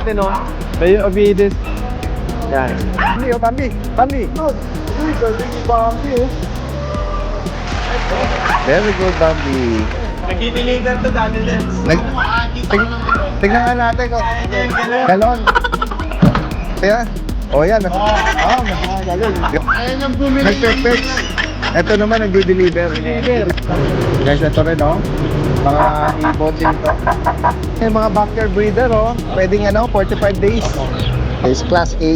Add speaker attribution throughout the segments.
Speaker 1: natin, oh. May Avides. Yan.
Speaker 2: Bambi, oh, Bambi. Bambi.
Speaker 1: Very good, Bambi.
Speaker 3: Nag-i-deliver to dati din.
Speaker 1: Tingnan nga natin ko. Galon. Kaya? O yan.
Speaker 2: Galon.
Speaker 3: Ayun ang bumili.
Speaker 1: Nag-perfect. Ito naman, nag-deliver. Guys, ito rin, oh. Mga ibon din to. Yung mga backyard breeder, oh. Pwedeng 45 days. Is class A.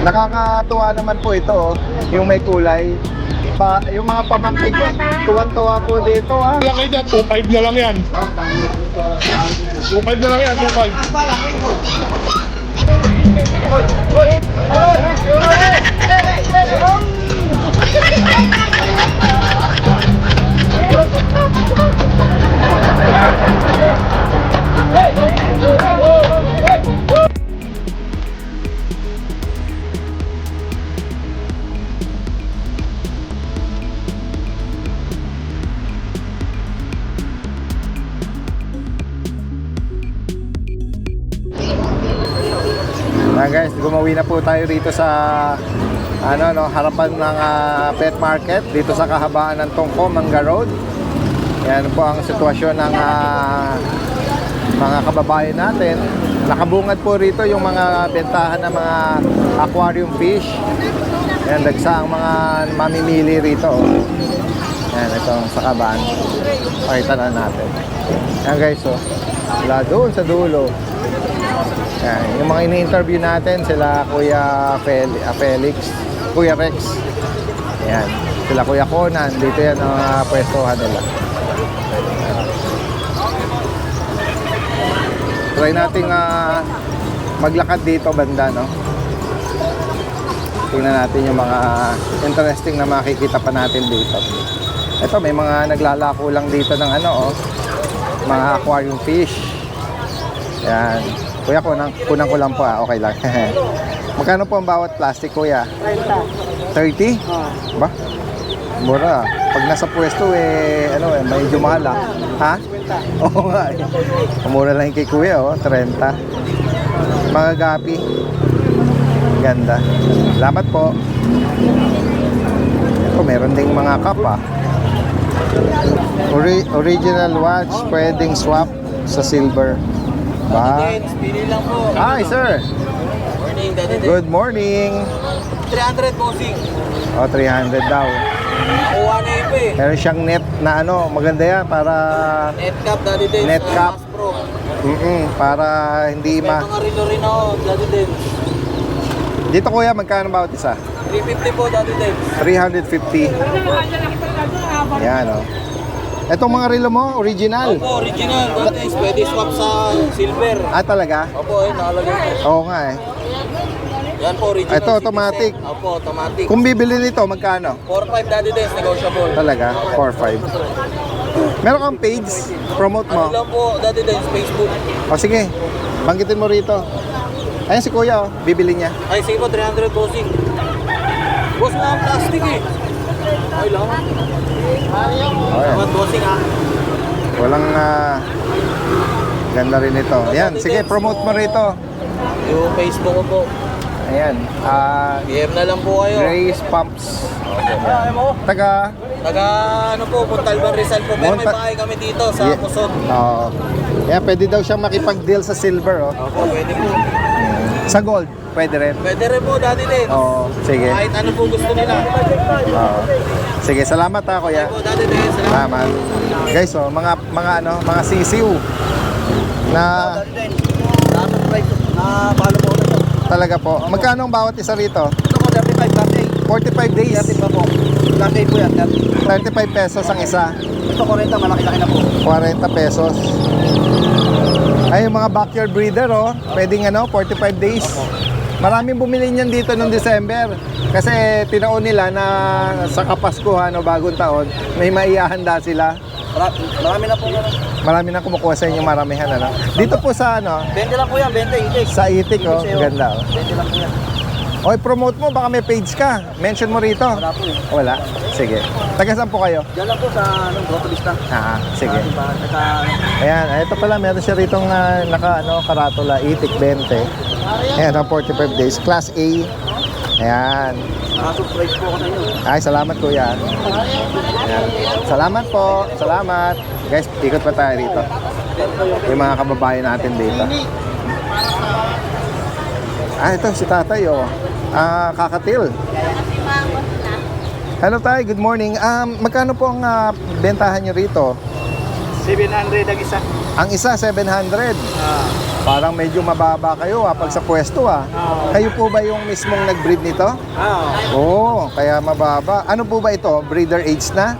Speaker 1: Nakakatuwa naman po ito, oh. Yung may kulay. Yung mga pamangkin ko, tuwan-tuwa po dito, ha.
Speaker 3: Laki dyan, 2.5 na lang yan. 2.5 na lang yan, 2.5.
Speaker 1: Guys, gumawi na po tayo rito sa harapan ng pet market dito sa kahabaan ng Tongko, Manga Road. Yan po ang sitwasyon ng mga kababayan natin. Nakabungad po rito yung mga bentahan ng mga aquarium fish. Yan, dagsa ang mga mamimili rito. Yan, itong sa kaban. Pakita na natin. Yan guys, oh. Wala doon sa dulo. Yan, yung mga ini-interview natin, sila Kuya Felix, Kuya Rex. Yan, sila Kuya Conan. Dito yan ang pwestohan nila. Try nating maglakad dito banda, no? Tingnan natin yung mga interesting na makikita pa natin dito. Ito, may mga naglalako lang dito ng mga aquarium fish. Yan. Kuya, kunang ko lang po, okay lang. Magkano po ang bawat plastic, kuya? 30. 30? Ba? Mura. Pag nasa pwesto, medyo mahal, ah. Ha? Oo nga, eh. Mura lang yung kay kuya, 30. Mga gapi. Ganda. Salamat po. Ito, meron ding mga cup, ah. Original watch, pwedeng swap sa silver. Ba?
Speaker 4: Pili lang po.
Speaker 1: Hi, sir.
Speaker 4: Morning, Daddy Dave.
Speaker 1: Good morning.
Speaker 4: 300 bossing.
Speaker 1: 300 daw.
Speaker 4: Nakuha na iba eh.
Speaker 1: Meron siyang net na maganda yan para
Speaker 4: Net cap, Daddy Dave.
Speaker 1: Net cap.
Speaker 4: Mass Pro.
Speaker 1: para hindi
Speaker 4: May mga rilo rin ako, Daddy Dave.
Speaker 1: Dito kuya, magkano bawat isa?
Speaker 4: 350 po, Daddy Dave.
Speaker 1: 350. Yan, oh. Etong mga relo mo, original?
Speaker 4: Opo, original. Daddy Dave. Pwede swap sa silver.
Speaker 1: Ah, talaga?
Speaker 4: Opo, nakalagay po.
Speaker 1: Oo nga eh.
Speaker 4: Yan po, original.
Speaker 1: Ito, automatic.
Speaker 4: Citizen. Opo, automatic.
Speaker 1: Kung bibili nito, magkano?
Speaker 4: 4.5, Daddy Dave. Negotiable.
Speaker 1: Talaga? 4-5. Meron kang page? Promote mo?
Speaker 4: Ano lang po, Daddy Dave, Facebook.
Speaker 1: O sige, banggitin mo rito. Ayan si kuya, oh. Bibili niya.
Speaker 4: Ay, sige po, 300 bossing. Boss na ang plastic eh. Ay lang. Salamat bossing ah.
Speaker 1: Walang ganda rin ito. Ayan, sige, promote mo rito.
Speaker 4: Yung Facebook ko po.
Speaker 1: Ayan,
Speaker 4: PM na lang po kayo.
Speaker 1: Grace Pumps. Taga
Speaker 4: Taga ano po, Puntalban Rizal po. Pero may bahay kami dito sa Kusog.
Speaker 1: Oo. Ayan, pwede daw siyang makipag-deal sa silver, oh.
Speaker 4: Opo, pwede po.
Speaker 1: Sa gold, pwede rin.
Speaker 4: Pwede rin po, Daddy Dave.
Speaker 1: Oo, sige.
Speaker 4: Kahit ano po gusto nila.
Speaker 1: Oo. Sige, salamat ha, kuya.
Speaker 4: Po, Daddy Dave. Salamat.
Speaker 1: Salamat. Guys, oh, mga sisiw na
Speaker 4: Dapat price na follow po na to.
Speaker 1: talaga po. Magkano ang bawat isa rito?
Speaker 4: Ito po, 35 Class
Speaker 1: 45 days.
Speaker 4: 30 pa po. Class 8 po yan.
Speaker 1: 35 pesos ang isa.
Speaker 4: Ito 40, malaki-laki na po.
Speaker 1: 40 pesos. Ay, yung mga backyard breeder, oh. Pwedeng 45 days. Maraming bumili niyan dito noong December. Kasi tinaon nila na sa Kapaskuhan o Bagong Taon, may maihahanda sila.
Speaker 4: Marami na po.
Speaker 1: Marami na kumukuha sa inyo, maramihan, ano. Dito po sa
Speaker 4: 20 lang po yan, 20, itik.
Speaker 1: sa itik, oh. Ganda, oh.
Speaker 4: 20 lang po yan.
Speaker 1: Okay, promote mo, baka may page ka. Mention mo rito.
Speaker 4: Wala po eh.
Speaker 1: Wala? Sige. Taga saan po kayo?
Speaker 4: Diyan lang po sa Grotto Vista.
Speaker 1: Sige.
Speaker 4: Naka,
Speaker 1: Ayan, ito pala, meron siya ritong karatula, itik 20. Ayan, 45 days. Class A. Ayan.
Speaker 4: surprise po ako sa inyo.
Speaker 1: Ay, salamat kuya. Ayan. Salamat po. Salamat. Guys, ikot pa tayo rito. Yung mga kababayan natin dito. Ito si tatay, oh. Kakatil. Hello tay, good morning. Magkano po ang bentahan nyo rito?
Speaker 4: 700 ang isa.
Speaker 1: Ang isa, 700. Parang medyo mababa kayo pag sa pwesto Kayo po ba yung mismong nag-breed nito? Oo, kaya mababa. Ano po ba ito? Breeder age na?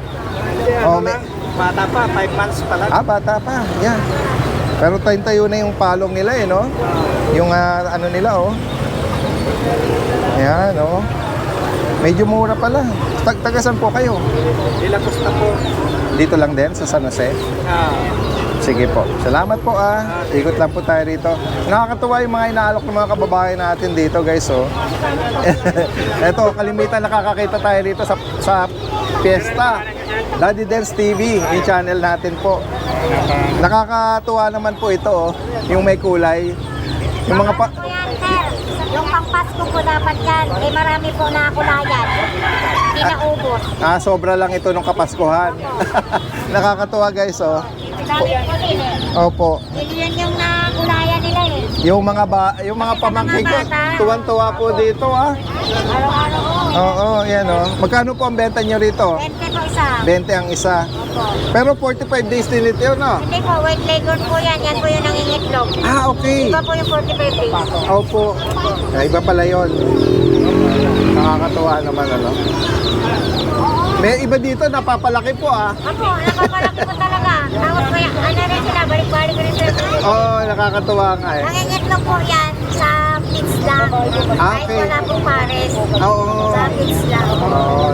Speaker 4: Bata pa, 5 months pa lang.
Speaker 1: Bata pa. Yan. Pero tayo na yung palong nila no? Yung ano nila, Ayan, Medyo mura pala. Tagasan po kayo?
Speaker 4: Ilagos na po.
Speaker 1: Dito lang din sa San Jose? Sige po. Salamat po Ikot lang po tayo rito. Nakakatuwa yung mga inaalok ng mga kababayan natin dito guys Eto, kalimitan nakakakita tayo rito sa Fiesta. Daddy Dance TV, yung channel natin po. Nakakatuwa naman po ito yung may kulay. Yung mga
Speaker 5: Yung pang-Pasko po dapat yan. Marami po na kulayan. Hindi naubos.
Speaker 1: Sobra lang ito nung Kapaskuhan. Nakakatuwa guys
Speaker 5: Dami po din
Speaker 1: Opo.
Speaker 5: Yan yung nakulayan nila
Speaker 1: Yung mga pamangkin ko,
Speaker 5: bata.
Speaker 1: tuwan-tuwa po dito
Speaker 5: Araw-araw po.
Speaker 1: Oo, yan Magkano po ang benta nyo rito?
Speaker 5: 20 po isa.
Speaker 1: 20 ang isa.
Speaker 5: Opo.
Speaker 1: Pero 45 days din ito,
Speaker 5: Hindi po, white leghorn po yan. Yan po yung nangingitlog.
Speaker 1: Okay.
Speaker 5: Iba po yung 45 days.
Speaker 1: Opo. Iba pala yun. Nakakatuwa naman, May iba dito, napapalaki po,
Speaker 5: Opo, napapalaki po talaga. Tapos po yan, rin sila, balik-balik rin sila.
Speaker 1: Nakakatuwa nga
Speaker 5: Nangingitlog po yan sa pits lang. Kahit
Speaker 1: Okay.
Speaker 5: wala pong pares.
Speaker 1: Oo.
Speaker 5: Sa pits lang.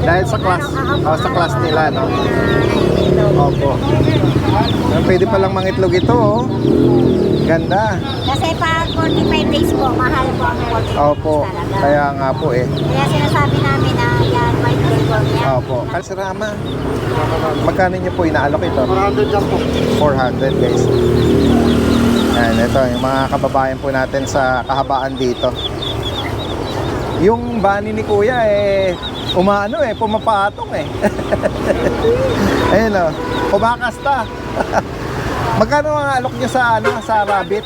Speaker 1: Dahil sa class, sa class nila,
Speaker 5: Nangingitlog.
Speaker 1: Opo. Pwede palang mangitlog ito, Ganda.
Speaker 5: Kasi pag 45 days po, mahal po ang 45
Speaker 1: Opo.
Speaker 5: days talaga.
Speaker 1: Kaya nga po
Speaker 5: Kaya sinasabi namin na yan, white leghorn yan.
Speaker 1: Opo. Si Rama, magkano niyo po inaalok ito?
Speaker 4: 400 lang po.
Speaker 1: 400 guys. Yan, ito yung mga kababayan po natin sa kahabaan dito. Yung bani ni Kuya pumapatong Ayun kumakasta. Magkano ang alok niyo sa sa rabbit?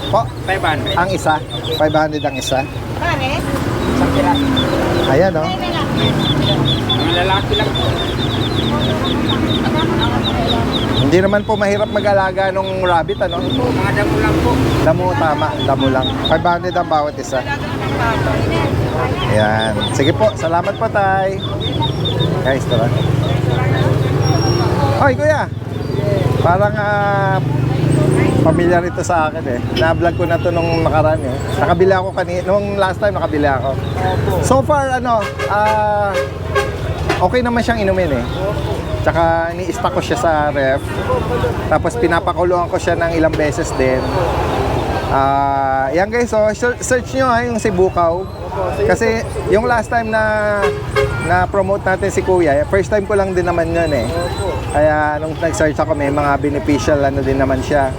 Speaker 1: Po,
Speaker 4: 500.
Speaker 1: ang isa, 500 ang isa.
Speaker 5: Pares?
Speaker 1: Ayan
Speaker 4: Mga lalaki lang po.
Speaker 1: Hindi naman po mahirap mag-alaga ng rabbit
Speaker 4: Mga damo lang po.
Speaker 1: Damo, tama, damo lang. 500 ang bawat isa. Ayan. Sige po, salamat po tay. Guys, tara. Hoy, kuya. Parang pamilyar ito sa akin Na-vlog ko na to nung nakaraan Nakabili ako nung last time nakabili ako. So far okay naman siyang inumin Tsaka ni-stock ko siya sa ref. Tapos pinapakuluan ko siya ng ilang beses din. Yan guys, search nyo yung si Bukaw. Kasi yung last time na promote natin si Kuya, first time ko lang din naman yun Kaya nung nag-search ako, may mga beneficial din naman siya.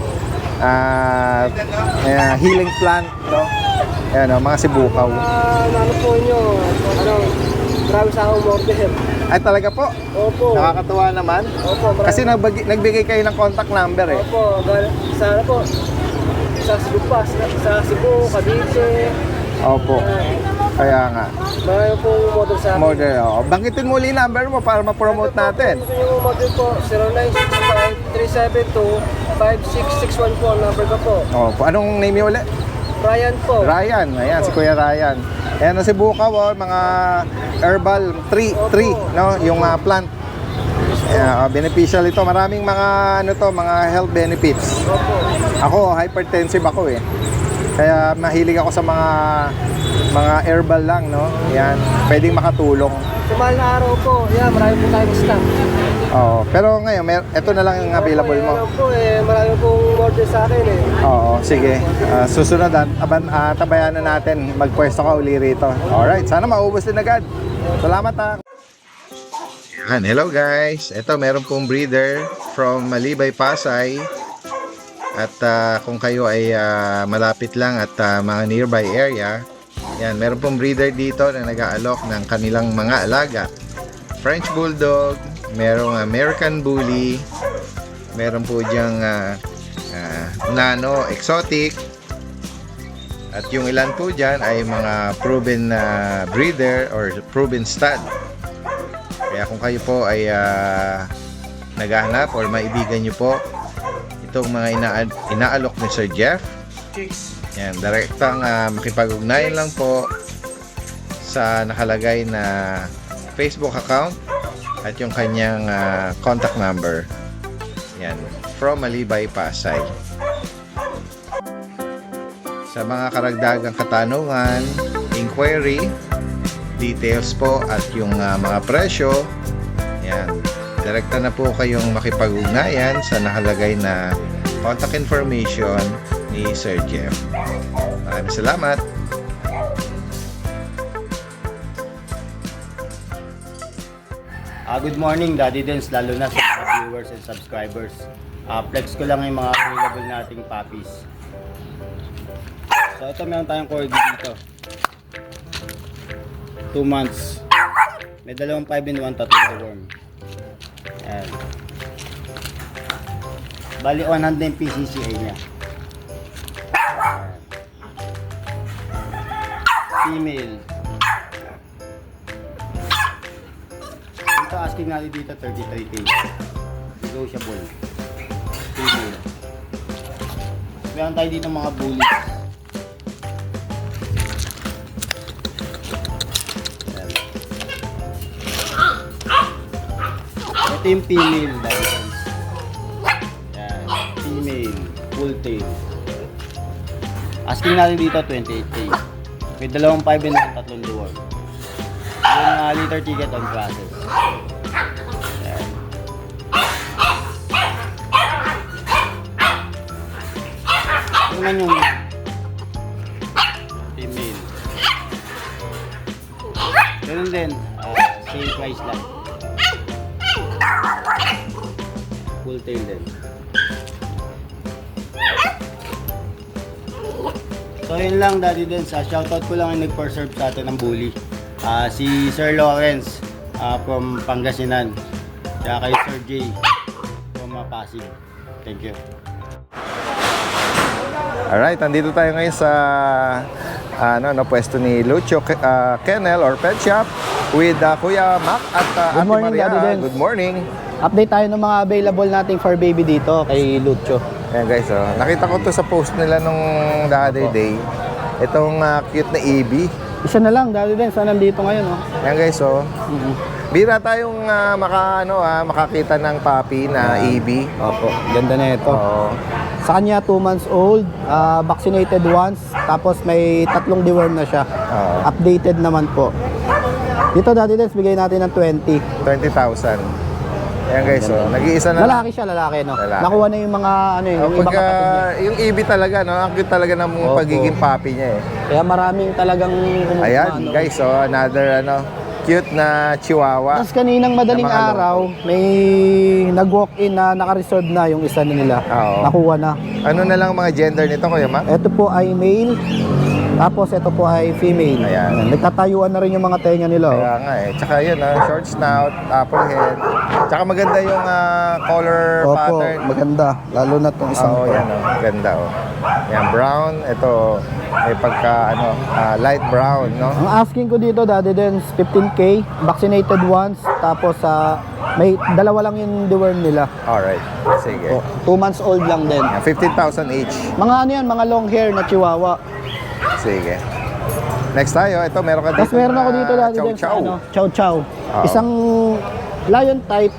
Speaker 1: Healing plant, Ayan mga si Bukaw.
Speaker 2: Ano po nyo? Marami sa akong order.
Speaker 1: Ay talaga po?
Speaker 2: Opo.
Speaker 1: Nakakatuwa naman.
Speaker 2: Opo, marami.
Speaker 1: Kasi nagbigay kayo ng contact number
Speaker 2: Opo, sana po. Sa Cebu pa, sa Cebu, Cavite.
Speaker 1: Opo. Kaya nga.
Speaker 2: Marami pong model sa akin.
Speaker 1: Model, Banggitin mo ulit number mo para ma-promote natin.
Speaker 2: Gusto nyo yung model po, 0965-372-5661 po ang number ko po.
Speaker 1: Opo. Anong name niyo ulit?
Speaker 2: Ryan po.
Speaker 1: Ryan. Ayan, si Kuya Ryan. Ayan si Bukaw, mga herbal tree, yung plant. Beneficial ito. Maraming mga mga health benefits. Ako, hypertensive ako Kaya mahilig ako sa mga herbal lang, Yan, pwedeng makatulong.
Speaker 2: Sa mahal na araw po, marami po tayong stock.
Speaker 1: Oo. Pero ngayon, ito na lang yung available mo.
Speaker 2: Alam po marami pong order sa akin eh.
Speaker 1: Oo, sige. Susunod tabayan na natin. Magpwesto ka uli rito. Alright, sana maubos din agad. Salamat ha. Yan, hello guys. Ito, meron pong breeder from Malibay, Pasay. At kung kayo ay malapit lang at mga nearby area, yan, meron pong breeder dito na nag-aalok ng kanilang mga alaga. French Bulldog, merong American Bully, meron po diyang Nano Exotic, at yung ilan po dyan ay mga proven breeder or proven stud. Kaya kung kayo po ay naghahanap or maibigan nyo po itong mga inaalok ni Sir Jeff, yan, direktang makipag-ugnayan lang po sa nakalagay na Facebook account at yung kanyang contact number. Yan, from Malibay, Pasay. Sa mga karagdagang katanungan, inquiry, details po at yung mga presyo, yan, direkta na po kayong makipag-ugnayan sa nakalagay na contact information ni Sir Jeff. Maraming salamat.
Speaker 6: Good morning, Daddy Dens, lalo na sa mga viewers and subscribers. Flex ko lang yung mga available nating puppies. So ito, meron tayong corgi dito. 2 months. May 2 5 and 1 tattoo worm. Ayan. Bali 100 yung PCCA niya. Female. Ito asking natin dito 33K. Negotiable. Female. Meron tayo dito mga bullies. Ayan. Ito yung female. Ayan. Female. Full tail. Asking natin dito 28K. May 2 5 and 3 dwarf. Yung liter ticket on process. Ayan. Ito naman yung female. Ganun din. Same price lang. Full tail din. So yun lang, Daddy Dens. Shoutout ko lang yung nag-preserve sa atin ng bully. Si Sir Lawrence from Pangasinan. Kaya kay Sir Jay from Pasig. Thank you.
Speaker 1: Alright, nandito tayo ngayon sa pwesto ni Lucio Kennel or Pet Shop with Kuya Mac at Ate
Speaker 2: morning,
Speaker 1: Maria.
Speaker 2: Daddy Dens.
Speaker 1: Good morning.
Speaker 2: Update tayo ng mga available nating for baby dito kay Lucho.
Speaker 1: Ayan guys, nakita ko to sa post nila nung the other day. Itong cute na EB.
Speaker 2: Isa na lang, Daddy Dens, nandito ngayon.
Speaker 1: Ayan guys, bira tayong makakita ng puppy na EB.
Speaker 2: Opo, ganda na ito.
Speaker 1: Oo.
Speaker 2: Sa kanya 2 months old, vaccinated once, tapos may 3 deworm na siya.
Speaker 1: Oo.
Speaker 2: Updated naman po. Dito, Daddy Dens, bigay natin ng 20.
Speaker 1: 20,000. Ayan guys, nag-iisa na.
Speaker 2: Lalaki siya, lalaki, no?
Speaker 1: Lalaki.
Speaker 2: Nakuha na yung mga, yung ibang
Speaker 1: Pagka,
Speaker 2: kapatid niya.
Speaker 1: yung EB talaga, ang cute talaga ng
Speaker 2: Opo.
Speaker 1: pagiging puppy niya eh.
Speaker 2: Kaya maraming talagang
Speaker 1: Ayan guys, another cute na chihuahua.
Speaker 2: Tapos kaninang madaling
Speaker 1: Na mga
Speaker 2: araw, may nag-walk-in na naka-reserve na yung isa nila.
Speaker 1: Oo.
Speaker 2: Nakuha na.
Speaker 1: Ano na lang mga gender nito, Kuya Mac?
Speaker 2: Ito po ay male, tapos ito po ay female.
Speaker 1: Ayan.
Speaker 2: Nagtatayuan na rin yung mga tenga nila.
Speaker 1: Kaya nga eh. Tsaka yun, short snout, apple head. Tsaka maganda yung color
Speaker 2: Opo,
Speaker 1: pattern.
Speaker 2: maganda. Lalo na itong isang
Speaker 1: Oo,
Speaker 2: to.
Speaker 1: yan ganda Yan, brown. Ito, may pagka, light brown, no?
Speaker 2: Ang asking ko dito, Daddy Dens, 15K, vaccinated once, tapos may 2 lang yung deworm nila.
Speaker 1: Alright, sige.
Speaker 2: 2 months old lang din.
Speaker 1: Yan, 15,000 each.
Speaker 2: Mga ano yan, mga long hair na chihuahua.
Speaker 1: Sige. Next tayo, ito meron ka dito.
Speaker 2: Tapos meron ako dito, Daddy
Speaker 1: chow
Speaker 2: Dens,
Speaker 1: chow.
Speaker 2: chow chow.
Speaker 1: Oo.
Speaker 2: Isang lion type,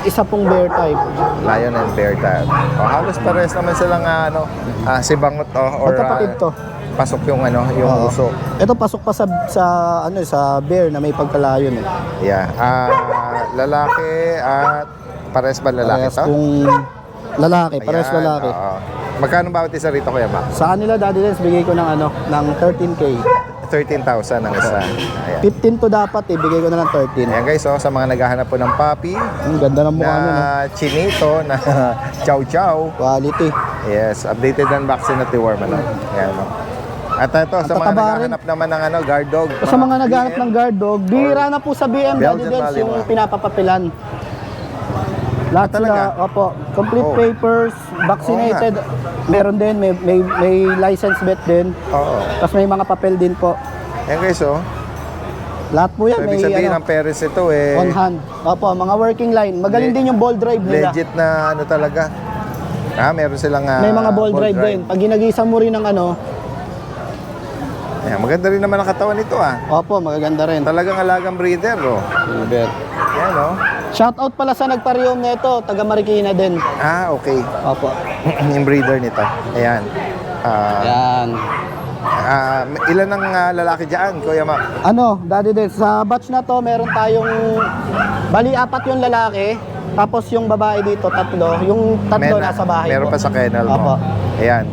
Speaker 2: isa pong bear type.
Speaker 1: Lion and bear type. Halos pares naman silang sibangot or
Speaker 2: Magkapatid to.
Speaker 1: pasok yung yung
Speaker 2: Oo.
Speaker 1: uso.
Speaker 2: Ito pasok pa sa bear na may pagkalayon eh.
Speaker 1: Yeah. Lalaki at Pares ba lalaki
Speaker 2: Parehas
Speaker 1: to?
Speaker 2: kung lalaki, parehas
Speaker 1: Ayan,
Speaker 2: lalaki.
Speaker 1: oo. Magkano bawat isa rito, Kuya Mac?
Speaker 2: Sa kanila, Daddy Dens, bigay ko ng ano, ng 13K.
Speaker 1: 13,000 ang isa. Ayan.
Speaker 2: 15 to dapat eh, bigay ko na lang 13.
Speaker 1: Ayan guys, sa mga naghahanap po ng puppy,
Speaker 2: Ang ganda ng mukha nyo, no?
Speaker 1: na chinito, na chow chow.
Speaker 2: Quality.
Speaker 1: Yes, updated and vaccinated worm. Ano? Ayan, no? At ito, sa mga
Speaker 2: tataba rin.
Speaker 1: naghahanap naman ng guard dog.
Speaker 2: Sa mga naghanap ng guard dog, bihira na po sa BM, Daddy
Speaker 1: Belgian
Speaker 2: Dens, yung
Speaker 1: Malinois.
Speaker 2: pinapapapilan. Lahat
Speaker 1: talaga?
Speaker 2: sila, opo, complete
Speaker 1: Oh.
Speaker 2: papers, vaccinated, meron din, may license vet din,
Speaker 1: Oo.
Speaker 2: tapos may mga papel din po.
Speaker 1: Ayan guys, oh.
Speaker 2: Lahat po yan,
Speaker 1: So,
Speaker 2: may
Speaker 1: ibig sabihin
Speaker 2: ano,
Speaker 1: ng parents ito eh.
Speaker 2: on hand. Opo, mga working line. Magaling
Speaker 1: Le-
Speaker 2: din yung ball drive nila.
Speaker 1: Legit na ano talaga. Meron silang
Speaker 2: May mga ball drive din. Pag ginagisa mo rin ng ano,
Speaker 1: Ayan, maganda rin naman ang katawan nito ah.
Speaker 2: opo, magaganda rin.
Speaker 1: Talagang alagang breeder, oh.
Speaker 2: Silver.
Speaker 1: Ayan, oh.
Speaker 2: Shoutout pala sa nagparehome na ito, taga Marikina din.
Speaker 1: Ah, okay.
Speaker 2: Opo.
Speaker 1: Yung breeder nito. Ayan.
Speaker 2: Yan.
Speaker 1: Ilan ang lalaki dyan, Kuya Mac?
Speaker 2: Ano, Daddy Dens, sa batch na to, meron tayong, bali 4 yung lalaki, tapos yung babae dito, 3. Yung 3 nasa bahay
Speaker 1: Meron
Speaker 2: po.
Speaker 1: pa sa kennel mo.
Speaker 2: Opo.
Speaker 1: Ayan.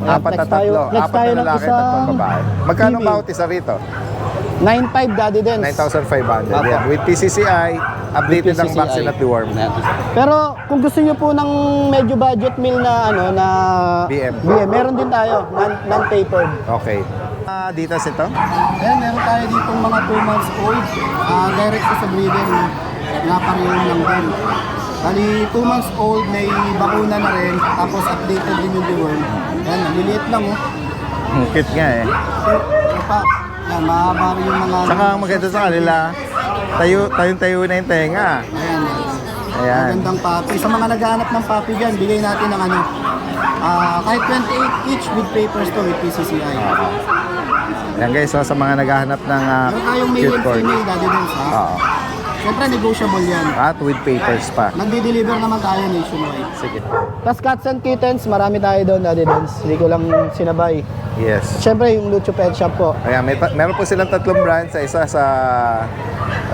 Speaker 1: Apat na
Speaker 2: next tayo,
Speaker 1: tatlo.
Speaker 2: next
Speaker 1: Apat
Speaker 2: tayo
Speaker 1: na
Speaker 2: ng
Speaker 1: lalaki,
Speaker 2: isang
Speaker 1: 3 babae. Magkano
Speaker 2: female.
Speaker 1: bawat isa rito?
Speaker 2: 9.5 Daddy Dens.
Speaker 1: 9,500.
Speaker 2: Opo.
Speaker 1: Yan. With PCCI, updated ang
Speaker 2: PCCI.
Speaker 1: vaccine at deworm.
Speaker 2: Pero kung gusto niyo po ng medyo budget meal na ano na
Speaker 1: BM.
Speaker 2: meron din tayo, non-tapered.
Speaker 1: Okay. Dito ito?
Speaker 2: Then meron tayo ditong mga 2 months old, direct sa breeder, naparehong lang din. Bali 2 months old, may bakuna na rin, tapos updated din yung deworm. Yan, maliliit lang oh.
Speaker 1: Cute nga eh.
Speaker 2: Ito pa, yan, mahaba rin yung mga...
Speaker 1: Saka ang maganda sa kanila, tayo na yung tenga.
Speaker 2: Ayan,
Speaker 1: Ayan.
Speaker 2: magandang puppy. Sa mga naghahanap ng puppy dyan, bigay natin ng ano, kahit 28 each with papers to, with PCCI.
Speaker 1: Yan guys, sa mga naghahanap ng
Speaker 2: Meron tayong male
Speaker 1: cute
Speaker 2: and
Speaker 1: corgi.
Speaker 2: female, Daddy Dens, ha?
Speaker 1: Oo.
Speaker 2: Siyempre, negotiable yan.
Speaker 1: At with papers pa.
Speaker 2: Nagdi-deliver naman tayo nationwide.
Speaker 1: Sige.
Speaker 2: Tapos cats and kittens, marami tayo doon, Daddy Dens. Hindi ko lang sinabay.
Speaker 1: Yes.
Speaker 2: Siyempre, yung Lucho Pet Shop po.
Speaker 1: Ayan, meron po silang 3 branch. Isa sa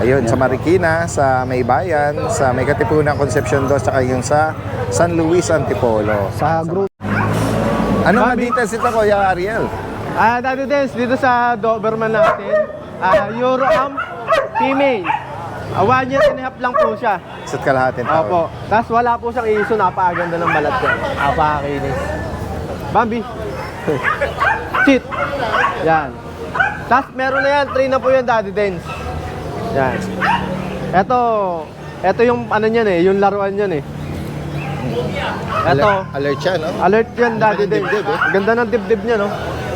Speaker 1: ayun, sa Marikina, sa Maybayan, sa May Katipunan Concepcion 2, saka yung sa San Luis Antipolo.
Speaker 2: Sa group.
Speaker 1: Ano details ito, Kuya Ariel?
Speaker 7: Daddy Dens, dito sa Doberman natin, Euro-Am, female. 1 year and a half lang po siya.
Speaker 1: Isa't kalahating taon.
Speaker 7: Opo. Tapos wala po siyang iso, napakaganda ng balat ko. Napakakinis. Bambi. Sit. Yan. Tapos meron na yan, 3 na po yan, Daddy Dens. Yan. Ito yung ano niyan eh, yung laruan niyan eh. Ito.
Speaker 1: Alert siya, no?
Speaker 7: Alert yan, Daddy
Speaker 1: Ganda ng
Speaker 7: Dens.
Speaker 1: dibdib, eh.
Speaker 7: Ganda ng dibdib niya, no?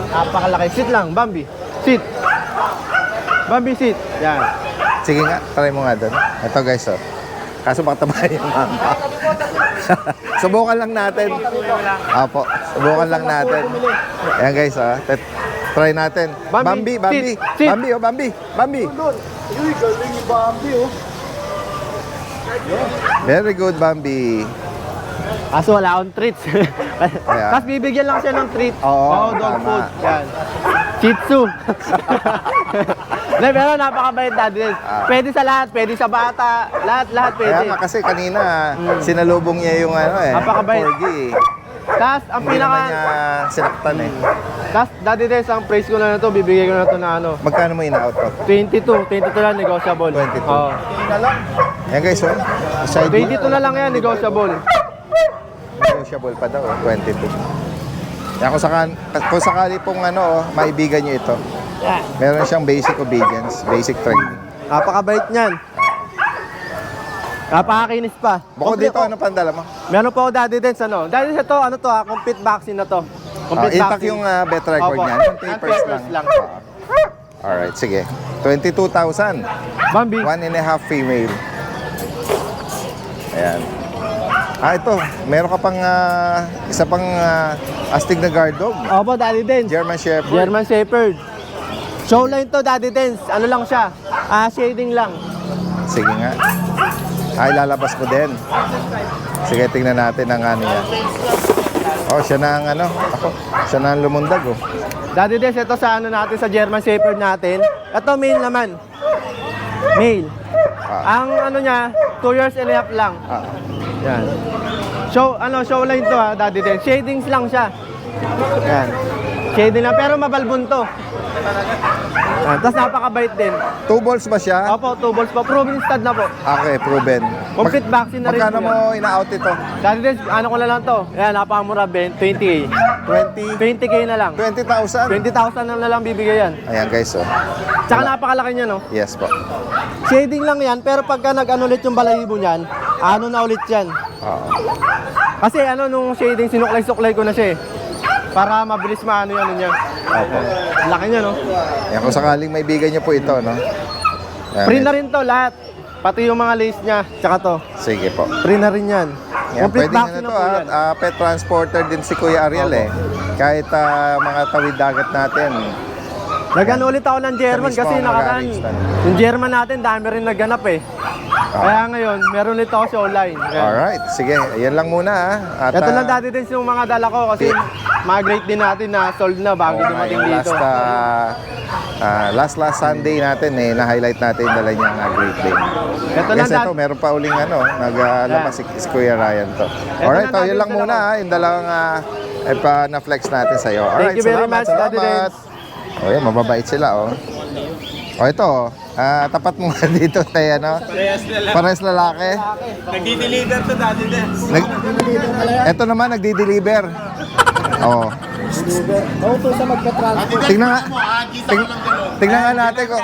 Speaker 7: Napakalaki. Sit lang, Bambi. Sit. Bambi, sit. Yan.
Speaker 1: Sige nga, try mo nga doon. Ito guys, oh. Kaso baka tabayan yung mama. Subukan lang natin. Apo, subukan lang natin. Ayan guys, try natin.
Speaker 7: Bambi,
Speaker 1: Bambi.
Speaker 7: sit, sit.
Speaker 1: Bambi, oh, Bambi. Bambi.
Speaker 2: Uy, galing ni Bambi, oh.
Speaker 1: Very good, Bambi.
Speaker 7: Kaso wala akong treats. Tapos bibigyan lang siya ng treat.
Speaker 1: Oo,
Speaker 7: dog
Speaker 1: tama.
Speaker 7: food. Yan. Shih Tzu. Pero napakabait, Daddy Dens. Pwede sa lahat, pwede sa bata, lahat pwede.
Speaker 1: Kaya nga kasi kanina, sinalubong niya yung ano eh.
Speaker 7: Napakabait.
Speaker 1: Corgi.
Speaker 7: Tapos ang
Speaker 1: Hindi naman niya
Speaker 7: pinaka...
Speaker 1: sinaktan eh.
Speaker 7: Tapos Daddy Dens, ang price ko na to, bibigay ko na to na ano.
Speaker 1: Magkano mo ina-out to?
Speaker 7: 22 lang, negotiable.
Speaker 1: 22.
Speaker 7: Oo.
Speaker 1: Ayan guys, oh. Side
Speaker 7: 22 na lang yan, negotiable.
Speaker 1: negotiable pa daw, 22. Yan, kung sakali pong ano, maibigan nyo ito. Meron siyang basic obedience, basic training.
Speaker 7: Napakabait niyan. Napakakinis pa.
Speaker 1: Bukod dito, ano pang dala mo?
Speaker 7: Meron po ako, Daddy Dens, ano? Daddy Dens, ito, ano to ha? Complete vaccine na to. Complete
Speaker 1: Intact yung bet record
Speaker 7: Opo.
Speaker 1: niya. Yung
Speaker 7: Yung
Speaker 1: papers
Speaker 7: papers
Speaker 1: lang.
Speaker 7: lang.
Speaker 1: Alright, sige. 22,000.
Speaker 7: Bambi.
Speaker 1: 1.5 female. Ayan. Ito. Meron ka pang isa pang astig na guard dog.
Speaker 7: Opo, Daddy Dens.
Speaker 1: German Shepherd.
Speaker 7: German Shepherd. Showline to, Daddy Dens. Ano lang siya? Shading lang.
Speaker 1: Sige nga. Lalabas mo din. Sige, tingnan natin ang ano yan. Oh, siya na ang ano. Siya na ang lumundag, oh.
Speaker 7: Daddy Dens, ito sa ano natin, sa German Shepherd natin. Ito, male naman. Male.
Speaker 1: Ah.
Speaker 7: Ang ano niya, 2 years and a half lang.
Speaker 1: Ah.
Speaker 7: Yan. Show line to ha, Daddy Den. Shadings lang siya. Yan. Shading lang, pero mabalbon to. Yan. Tapos napakabait din.
Speaker 1: 2 balls ba siya?
Speaker 7: Opo, 2 balls po. Proven stud na po.
Speaker 1: Okay, proven.
Speaker 7: Complete vaccine na rin
Speaker 1: Magkano
Speaker 7: po
Speaker 1: mo
Speaker 7: yan.
Speaker 1: ina-out ito?
Speaker 7: Daddy Den, ano ko na lang to. Yan, napakamura, 20K.
Speaker 1: 20?
Speaker 7: 20K na lang.
Speaker 1: 20,000?
Speaker 7: 20,000 na lang bibigay yan.
Speaker 1: Ayan guys, oh.
Speaker 7: Tsaka napakalaki niya, no?
Speaker 1: Yes po.
Speaker 7: Shading lang yan, pero pagka nag-ano ulit yung balahibo niyan, ano na ulit yan.
Speaker 1: Oo.
Speaker 7: Kasi ano, nung shading, sinuklay-suklay ko na siya eh. Para mabilis maano yung ano niya.
Speaker 1: Opo.
Speaker 7: Laki niya, no?
Speaker 1: Yan, kung sakaling may bigay niyo po ito, no? Ayan,
Speaker 7: Free na rin to, lahat. Pati yung mga lace niya, tsaka to.
Speaker 1: Sige po.
Speaker 7: Free na rin yan.
Speaker 1: Yan,
Speaker 7: Complete
Speaker 1: pwede nyo
Speaker 7: vaccine
Speaker 1: na
Speaker 7: na
Speaker 1: to,
Speaker 7: po yan.
Speaker 1: pet transporter din si Kuya Ariel eh. Kahit mga tawid dagat natin.
Speaker 7: Nag-ano ulit ako ng German
Speaker 1: Sa mismo
Speaker 7: kasi
Speaker 1: ang
Speaker 7: nakaraan.
Speaker 1: mag-arrange na.
Speaker 7: Yung German natin, dami rin nagganap eh. Kaya ngayon, meron ulit ako sa online.
Speaker 1: Alright, sige. Yan lang muna At,
Speaker 7: Ito lang dati din yung mga dala ko kasi migrate din natin na sold na bago dumating dito.
Speaker 1: Last Sunday natin na-highlight natin yung dala niyang Great Day.
Speaker 7: Ito lang
Speaker 1: Yes, ito, meron pa uling naglabas si Kuya Ryan to. Alright,
Speaker 7: lang,
Speaker 1: yun lang
Speaker 7: Daddy,
Speaker 1: muna yung dalang na-flex natin sa'yo. Alright,
Speaker 7: Thank you very much, Daddy
Speaker 1: salamat. O yan, mababait sila O ito, tapat mo nga dito tayo, no? Parehas lalaki.
Speaker 4: Nagdi-deliver to Daddy Den.
Speaker 1: Ito naman, nagdi-deliver. Oo.
Speaker 2: Auto sa magka-transfer.
Speaker 1: Tingnan nga. Tingnan nga natin ko.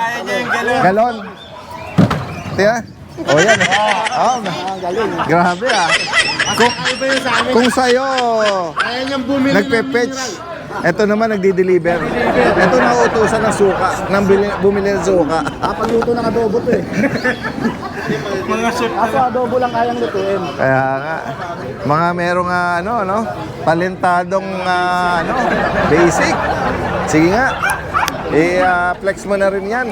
Speaker 1: Galon. Tingnan. Oh, yan. Oh, grabe Kung sa'yo, nagpe-fetch, ito naman nagdi-deliver. Ito nauutusan ng suka, bumili ng suka.
Speaker 2: Pagluto ng adobo to eh. Ako adobo lang kayang lutuin.
Speaker 1: Kaya nga, mga merong talentadong basic. Sige nga, flex mo na rin yan.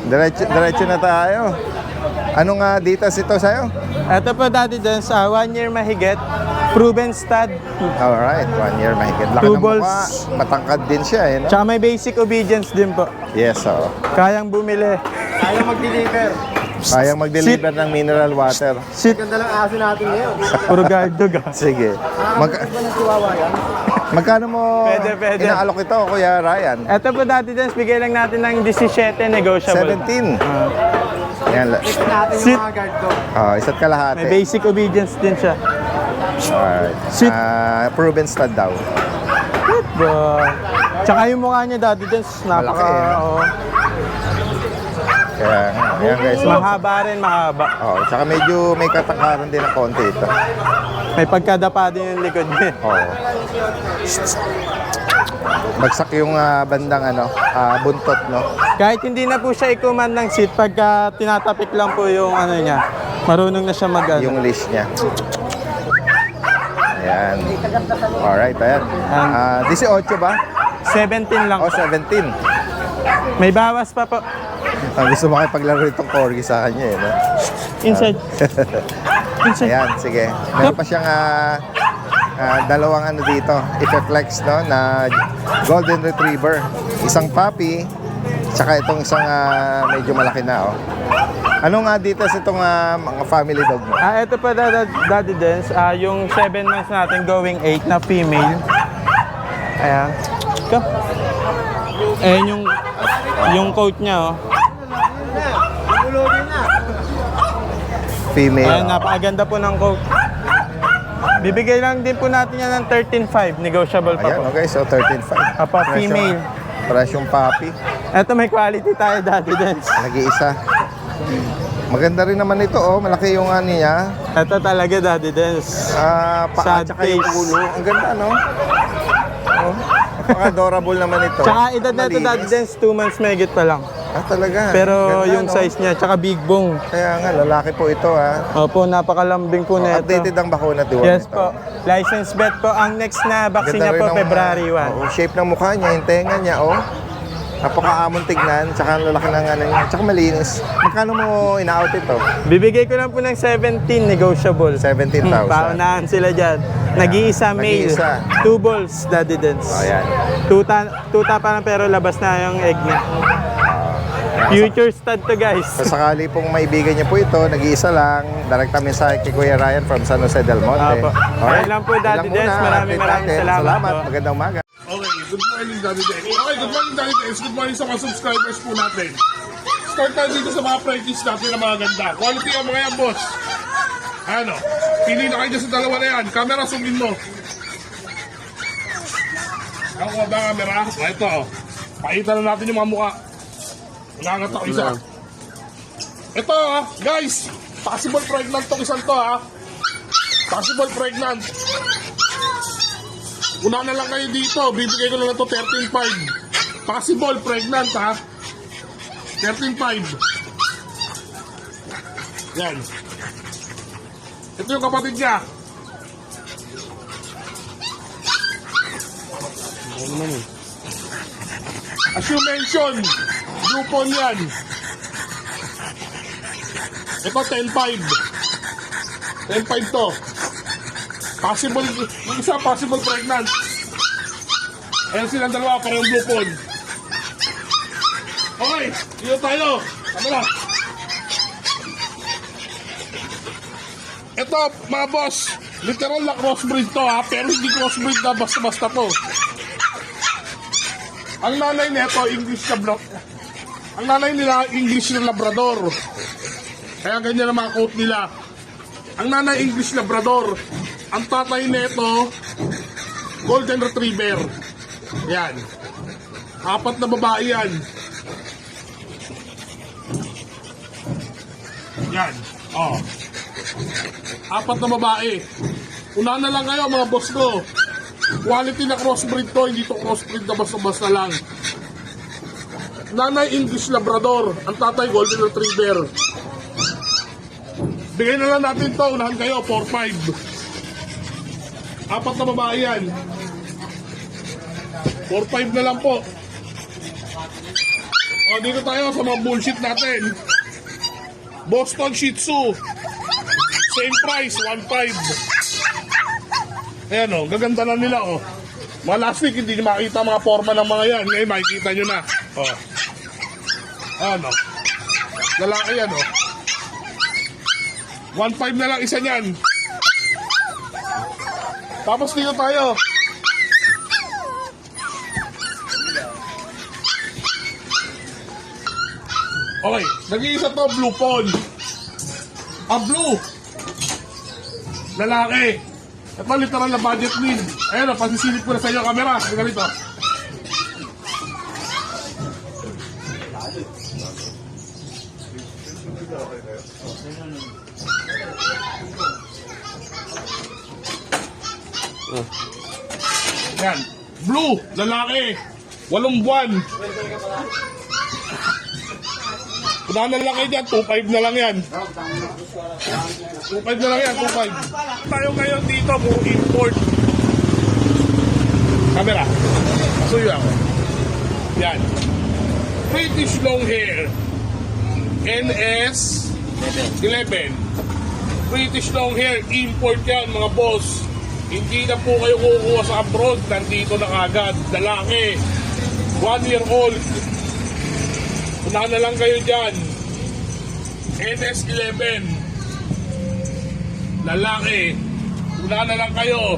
Speaker 1: Diretso na tayo. Ano nga details ito sa'yo?
Speaker 8: Ito po Daddy Den, 1 year mahigit, proven stud,
Speaker 1: Alright, 1 year mahigit. Laki
Speaker 8: Two
Speaker 1: ng
Speaker 8: balls.
Speaker 1: mukha, matangkad din siya no?
Speaker 8: tsaka may basic obedience din po.
Speaker 1: Yes, oo.
Speaker 8: Kayang bumili.
Speaker 7: Ayaw mag-deliver.
Speaker 1: Kayang mag-deliver ng mineral water.
Speaker 8: Shit,
Speaker 7: Ganda lang aso natin ngayon.
Speaker 8: puro guard dog ah.
Speaker 1: Sige. Magkano mo
Speaker 8: Pwede.
Speaker 1: inaalok ito, Kuya Ryan?
Speaker 8: Ito po Daddy Den, bigay lang natin ng 17 negotiable.
Speaker 1: 17. Yan.
Speaker 7: Natin
Speaker 8: Sit.
Speaker 7: yung mga guard dog.
Speaker 1: Isa't kalahati.
Speaker 8: May basic obedience din siya.
Speaker 1: Alright.
Speaker 8: Sit.
Speaker 1: Proven stud daw.
Speaker 8: Tsaka yung mukha niya Daddy Den,
Speaker 1: Malaki,
Speaker 8: napaka,
Speaker 1: eh.
Speaker 8: oo.
Speaker 1: Kaya, ayan guys.
Speaker 8: Mahaba rin, mahaba.
Speaker 1: Tsaka medyo may katakaran din ng konti ito.
Speaker 8: May pagkadapa din yung likod niya.
Speaker 1: Bagsak yung bandang buntot, no?
Speaker 8: Kahit hindi na po siya i-command ng seat, pagka tinatapik lang po yung ano niya, marunong na siya mag
Speaker 1: Yung leash niya. Ayan. Alright, ayan. 18 ba?
Speaker 8: 17 lang.
Speaker 1: O, 17.
Speaker 8: May bawas pa po.
Speaker 1: Gusto mo kayo paglaro itong corgi sa kanya, no?
Speaker 8: Inside. Inside.
Speaker 1: Ayan, sige. Meron pa siyang dalawang dito, i-flex, no, na golden retriever. Isang puppy, tsaka itong isang medyo malaki na, Ano nga dito sa itong mga family dog mo?
Speaker 8: Ito pa Daddy Dens, yung 7 months natin going 8 na female. Ayan. Ito. Ayan yung coat niya,
Speaker 1: Female.
Speaker 8: Ayan, napakaganda po ng coat. Bibigay lang din po natin yan ng 13.5, negotiable pa
Speaker 1: Ayan,
Speaker 8: po.
Speaker 1: okay, so 13.5.
Speaker 8: Apa, female.
Speaker 1: Fresh yung puppy.
Speaker 8: Ito may quality tayo Daddy Dens.
Speaker 1: Nag-iisa. Maganda rin naman ito, malaki yung niya.
Speaker 8: Ito talaga Daddy Dens.
Speaker 1: Paa
Speaker 8: Sad
Speaker 1: tsaka yung
Speaker 8: face.
Speaker 1: ulo. Ang ganda, no? Napaka-adorable naman ito.
Speaker 8: Tsaka edad na ito
Speaker 1: Malinis.
Speaker 8: Daddy Dens, 2 months mahigit pa lang.
Speaker 1: Talaga.
Speaker 8: Pero
Speaker 1: Ganda,
Speaker 8: yung
Speaker 1: no?
Speaker 8: size niya, tsaka big bone.
Speaker 1: Kaya nga, lalaki po ito,
Speaker 8: Opo, napakalambing po na ito.
Speaker 1: Updated ang bakuna, diwan
Speaker 8: Yes
Speaker 1: nito.
Speaker 8: po. License bet po. Ang next na vaccine
Speaker 1: Ganda
Speaker 8: niya
Speaker 1: rin
Speaker 8: po,
Speaker 1: ang,
Speaker 8: February 1.
Speaker 1: shape ng mukha niya, yung tenga niya, Napakaamon tignan, tsaka ang lalaki ng niya, tsaka malinis. Magkano mo ina-out ito?
Speaker 8: Bibigay ko lang po ng 17 negotiable.
Speaker 1: 17,000.
Speaker 8: Paunahan sila dyan. Nag-iisa male.
Speaker 1: Nag-iisa.
Speaker 8: 2 balls, Daddy Dens.
Speaker 1: Ayan.
Speaker 8: Tuta pa na pero labas na yung egg niya. Future stud to guys.
Speaker 1: Kung sakali pong maibigan niyo po ito, nag-iisa lang, direkta mensahe kay Kuya Ryan from San Jose del Monte.
Speaker 8: Apo. Ayan lang po, Daddy
Speaker 1: Yun lang
Speaker 8: Dens.
Speaker 1: muna.
Speaker 8: Maraming
Speaker 1: Update natin.
Speaker 8: salamat po.
Speaker 1: Magandang umaga.
Speaker 3: Okay, good morning Daddy Dennis. Okay, good morning Daddy Dennis. Good morning sa mga subscribers po natin. Start tayo dito sa mga Frenchies natin na mga ganda. Quality ang mga yan, boss. Ano, pili na kayo dyan sa dalawa na yan. Camera, zoom in mo. Ako ba camera? Ito, oh. Pakita na natin yung mga mukha. Nangangat ako isa. Ito, guys. Possible pregnant tong isang to, ha. Possible pregnant. Una na lang kayo dito. Bibigay ko na lang to 13.5. Possible pregnant, ha. 13.5. Yan. Ito yung kapatid niya. As you mentioned, blue pond yan. Ito 10.5. 10.5 to. Possible, yung isa possible pregnant. Ayan silang dalawa, parang blue pond. Okay, dito tayo. Tama na. Ito, mga boss, literal na crossbreed to, ha, pero hindi crossbreed na basta-basta to. Ang nanay nito, English na ang nanay nila, English na Labrador. Kaya ganyan ang mga coat nila. Ang nanay, English Labrador. Ang tatay nito, Golden Retriever. Yan. 4 na babae yan. Yan. Oh. 4 na babae. Una na lang kayo mga boss ko. Quality na crossbreed to, hindi to crossbreed na basta-basta lang. Nanay English Labrador, ang tatay Golden Retriever. Bigay na lang natin to, unahan kayo, 4-5. 4 na babae yan. 4-5 na lang po. O, dito tayo sa mga bullshit natin. Boston Shih Tzu. Same price, 1.5. Ayan o, gaganda na nila o. Mga last week, hindi nyo makita mga forma ng mga yan. Ngayon, makikita nyo na. O. Ayan o. Lalaki yan o. 1.5 na lang isa niyan. Tapos dito tayo. Okay, nag-iisa to, blue pond. Blue. Lalaki. Ito literal na budget win. Ayan o, pasisilip ko na sa inyo camera. Sige ganito. Yan. Blue, lalaki. 8 buwan. Unahan na lang kayo dyan, 2.5 na lang yan. 2.5 na lang yan, 2.5. Tayo ngayon dito, puro import. Camera. Pasuyo ako. Yan. British long hair. NS 11. British long hair, import yan mga boss. Hindi na po kayo kukuha sa abroad, nandito na agad. Lalaki, 1 year old. Unahan na lang kayo dyan. NS11. Lalaki. Unahan na lang kayo.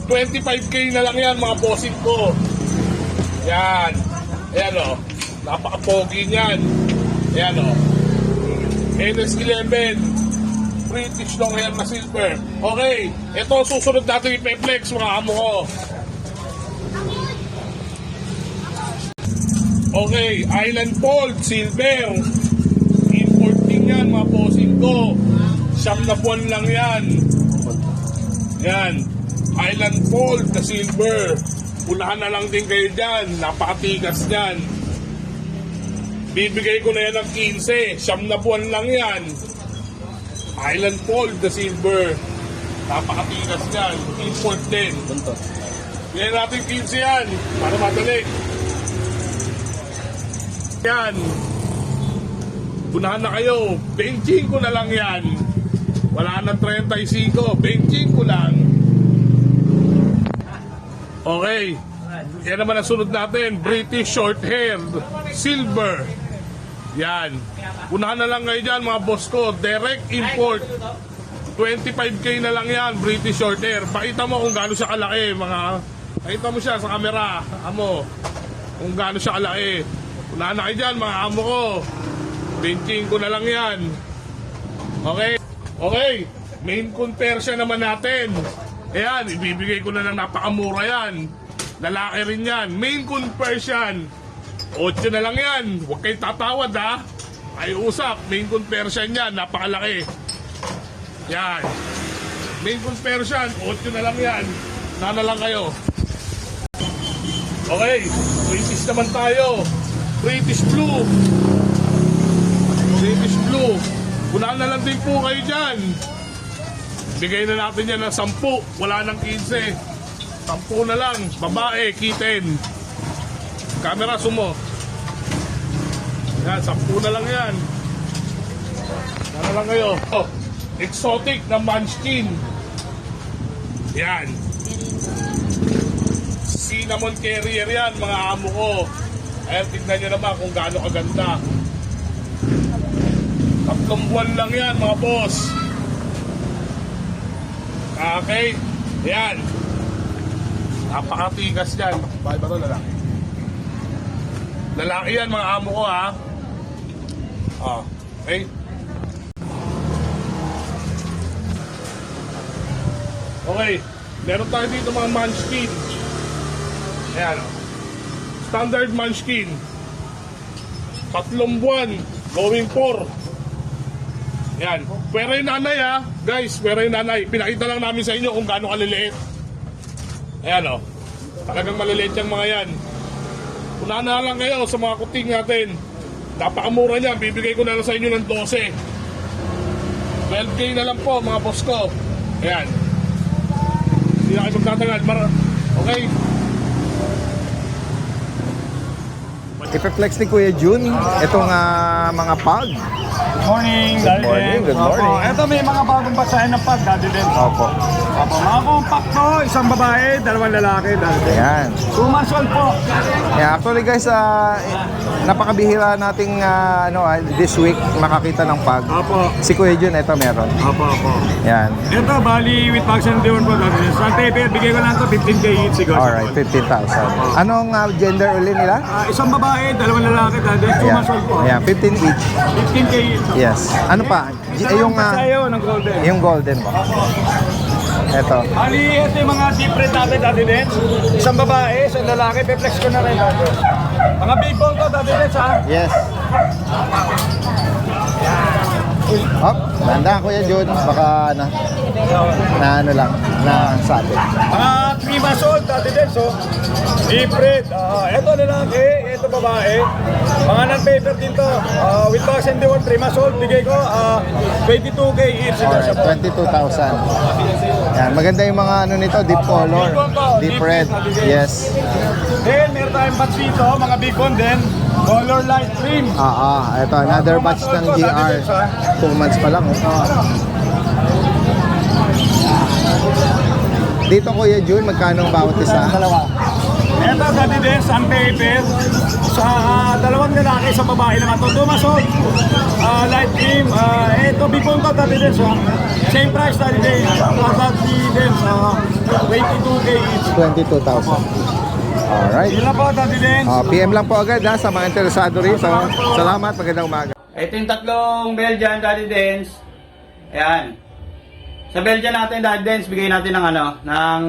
Speaker 3: 25k na lang yan mga bossing ko. Yan. Ayan o. Napaka-pogi niyan. Ayan o. NS11. British long hair na silver. Okay. Ito susunod natin i-flex mga amo ko. Okay, Island Fold, silver. Importing yan, mga bossing ko. 9 na buwan lang yan. Yan. Island Fold na silver. Pulahan na lang din kayo dyan. Napakatigas yan. Bibigay ko na yan ng 15. 9 na buwan lang yan. Island Fold na silver. Napakatigas yan. Import din. Bigyan natin 15 yan. Para madali. Yan. Unahan na kayo. Benching ko na lang yan. Wala nang 35. Benching ko lang. Okay. Yan naman ang sunod natin. British short hair. Silver. Yan. Unahan na lang kayo dyan mga boss ko. Direct import. 25k na lang yan, British short hair. Pakita mo kung gaano siya kalaki, mga... Pakita mo siya sa camera, amo. Kung gaano siya kalaki. Unahan na kayo dyan, mga amo ko. Benching ko na lang yan. Okay? Okay. Main Conversion naman natin. Ayan, ibibigay ko na ng napakamura yan. Lalaki rin yan. Main Conversion. 8 na lang yan. Huwag kayong tatawad ha. Ay usap. Main Conversion yan. Napakalaki. Yan. Main Conversion. 8 na lang yan. Nana lang kayo. Okay. British naman tayo. British Blue. British Blue. Unahan na lang din po kayo dyan. Bigay na natin yan ng 10. Wala nang 15. 10 na lang. Babae, kitten. Camera, sumo. Yan, 10 na lang yan. Yan na lang kayo. Oh, exotic na munchkin. Yan. Cinnamon carrier yan, mga amo ko. Ayan, tignan nyo naman kung gaano kaganda. 3 buwan lang yan, mga boss. Okay. Yan. Napakatigas yan. Bakit ba ito lalaki? Lalaki yan, mga amo ko ha. Okay. Okay. Meron tayo dito mga munchkin. Ayan. Standard munchkin. 3 buwan. Going 4. Yan. Pwera yung nanay ha. Guys, pwera yung nanay. Pinakita lang namin sa inyo kung gaano kaliliit. Ayan o. Talagang maliliit yung mga yan. Unahan na lang kayo sa mga kuting natin. Napakamura niyan. Bibigay ko na lang sa inyo ng 12. 12k na lang po mga boss ko. Ayan. Hindi na kayo magtatagal. Okay.
Speaker 1: Ipeflex ni Kuya Jun itong mga pug.
Speaker 9: Morning,
Speaker 1: Good morning, good morning.
Speaker 9: Opo, eto may mga bagong basahin ng pag, Daddy Den.
Speaker 1: Opo.
Speaker 9: Opo, mga compact po, isang babae, 2 lalaki, Daddy Den.
Speaker 1: Ayan.
Speaker 9: 2 months old po.
Speaker 1: Yeah, actually guys, napakabihira nating this week makakita ng pug.
Speaker 9: Opo,
Speaker 1: Si Kuya Jun, ito meron.
Speaker 9: opo.
Speaker 1: Yan.
Speaker 9: Ito, bali with bags and dewan po, Daddy Den. Sa Tepe, bigay ko lang ito, 15k each siguro.
Speaker 1: Alright, 15,000. Anong gender uli nila?
Speaker 9: Isang babae, 2 lalaki, Daddy Den. 2
Speaker 1: Ayan.
Speaker 9: months old po.
Speaker 1: Ayan, 15 each.
Speaker 9: 15k each.
Speaker 1: Yes. Ano pa? Yung
Speaker 9: Sayo ng golden.
Speaker 1: yung golden mo. Ito.
Speaker 9: Bali, ito yung mga deep red natin, Daddy Den. Isang babae, isang lalaki, pe-flex ko na rin, Daddy Den. Mga big bone to, Daddy Den, ha?
Speaker 1: Yes. Hop, banda Kuya Jun, baka na ano lang, na sabi.
Speaker 9: Mga 3 months old, Daddy Den, so deep red. Ito lalaki, ito babae. Mga non-paper din to. With box and dewan, 3 months old, bigay ko 22k each.
Speaker 1: Alright, 22,000. Yan, maganda yung mga ano nito, deep color, deep red. Yes.
Speaker 9: Then, meron tayong batch dito, mga big one din. Color light cream.
Speaker 1: Ito, another batch ng GR. 2 months pa lang. Dito Kuya Jun, magkano ang bawat isa?
Speaker 9: Ito, Daddy Den, sun paper. Sa 2 lalaki, sa babae naman to. 2 months old, light cream. Ito, big one to, Daddy Den. So, same price, Daddy Den. Daddy Den, 22k each.
Speaker 1: 22,000. Alright.
Speaker 9: Yun lang po, Daddy Den.
Speaker 1: PM lang po agad sa mga interesado rito. Salamat, magandang umaga.
Speaker 6: Ito yung 3 Belgian Daddy Dens. Ayan. Sa Belgian natin Daddy Dens, bigay natin ng